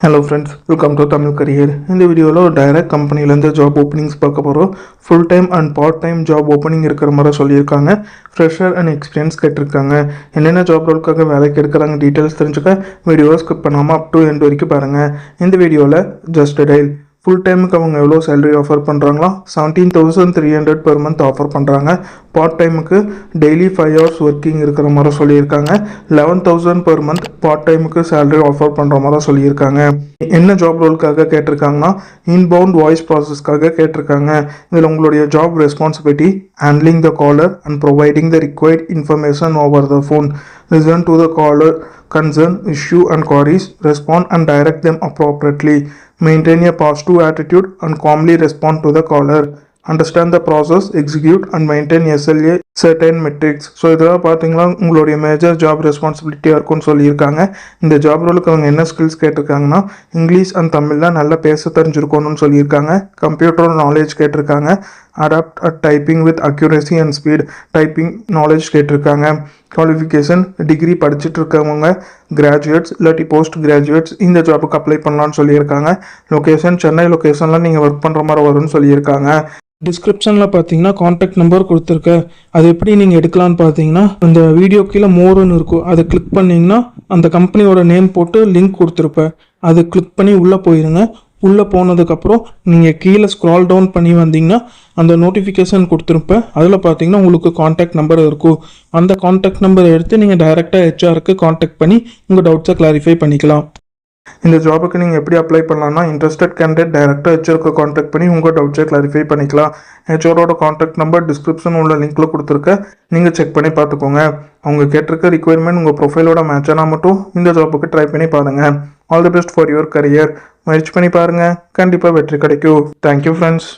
Hello friends, welcome to Tamil career. இந்த வீடியோவில் direct கம்பெனிலேருந்து ஜாப் ஓப்பனிங்ஸ் பார்க்க போகிறோம். Full time and part time job opening இருக்கிற மாதிரி சொல்லியிருக்காங்க. ஃப்ரெஷர் அண்ட் எக்ஸ்பீரியன்ஸ் கேட்டிருக்காங்க. என்னென்ன ஜாப் ரோலுக்காக வேலைக்கு எடுக்கிறாங்க டீட்டெயில்ஸ் தெரிஞ்சுக்க வீடியோவை ஸ்கிப் பண்ணாமல் அப் டு எண்ட் வரைக்கும் பாருங்கள். இந்த வீடியோவில் ஜஸ்ட் டைல் ஃபுல் டைமுக்கு அவங்க எவ்வளோ சேலரி ஆஃபர் பண்ணுறாங்களா? 17,300 per month ஆஃபர் பண்ணுறாங்க. பார்ட் டைமுக்கு டெய்லி 5 hours ஒர்க்கிங் இருக்கிற மாதிரி சொல்லியிருக்காங்க. 11,000 per month பார்ட் டைமுக்கு சேலரி ஆஃபர் பண்ணுற மாதிரி சொல்லியிருக்காங்க. என்ன ஜாப் ரோலுக்காக கேட்டிருக்காங்கன்னா, இன்பவுண்ட் வாய்ஸ் ப்ராசஸ்க்காக கேட்டிருக்காங்க. இதில் உங்களுடைய job responsibility handling the caller and providing the required information over the phone, listen to the caller concern, issue and queries, respond and direct them appropriately, maintain a positive attitude and calmly respond to the caller, understand the process, execute and maintain SLA certain metrics. So இதெல்லாம் பார்த்தீங்கன்னா உங்களுடைய major job ரெஸ்பான்சிபிலிட்டியாக இருக்கும்னு சொல்லியிருக்காங்க. இந்த job ரோலுக்கு அவங்க என்ன skills கேட்டிருக்காங்கன்னா, English and தமிழில் நல்லா பேச தெரிஞ்சிருக்கணும்னு சொல்லியிருக்காங்க. கம்ப்யூட்டர் நாலேஜ் கேட்டிருக்காங்க. Adapt at typing with accuracy and speed typing knowledge கேட்டிருக்காங்க. குவாலிஃபிகேஷன் டிகிரி படிச்சுட்டு இருக்கவங்க, கிராஜுவேட்ஸ் இல்லாட்டி போஸ்ட் கிராஜுவேட்ஸ் இந்த ஜாபுக்கு அப்ளை பண்ணலான்னு சொல்லியிருக்காங்க. லொக்கேஷன் சென்னை லொக்கேஷனில் நீங்கள் ஒர்க் பண்ணுற மாதிரி வரும்னு சொல்லியிருக்காங்க. டிஸ்கிரிப்ஷனில் பார்த்தீங்கன்னா காண்டாக்ட் நம்பர் கொடுத்துருக்கேன். அது எப்படி நீங்கள் எடுக்கலான்னு பார்த்தீங்கன்னா, இந்த வீடியோ கீழே மோருன்னு இருக்கும், அதை கிளிக் பண்ணிங்கன்னா அந்த கம்பெனியோட நேம் போட்டு லிங்க் கொடுத்துருப்பேன். அது கிளிக் பண்ணி உள்ளே போயிருங்க. உள்ளே போனதுக்கப்புறம் நீங்கள் கீழே ஸ்க்ரால் டவுன் பண்ணி வந்தீங்கன்னா அந்த நோட்டிஃபிகேஷன் கொடுத்துருப்பேன். அதில் பார்த்தீங்கன்னா உங்களுக்கு காண்டாக்ட் நம்பர் இருக்கும். அந்த காண்டாக்ட் நம்பரை எடுத்து நீங்கள் டைரெக்டாக ஹெச்ஆருக்கு காண்டாக்ட் பண்ணி உங்கள் டவுட்ஸை கிளாரிஃபை பண்ணிக்கலாம். இந்த ஜாபுக்கு நீங்கள் எப்படி அப்ளை பண்ணலாம்னா, இன்ட்ரெஸ்டட் கேண்டிடேட் டைரெக்டாக ஹெச்ஆருக்கு காண்டாக்ட் பண்ணி உங்கள் டவுட்ஸை கிளாரிஃபை பண்ணிக்கலாம். ஹெச்ஆரோட காண்டாக்ட் நம்பர் டிஸ்கிரிப்ஷன் உள்ள லிங்க்கில் கொடுத்துருக்க, நீங்கள் செக் பண்ணி பார்த்துக்கோங்க. அவங்க கேட்டிருக்க ரிக்வயர்மெண்ட் உங்கள் ப்ரொஃபைலோட மேட்ச் ஆனால் மட்டும் இந்த ஜாபுக்கு ட்ரை பண்ணி பாருங்கள். All the best for your career. முயற்சி பண்ணி பாருங்கள், கண்டிப்பாக வெற்றி கிடைக்கும். Thank you friends.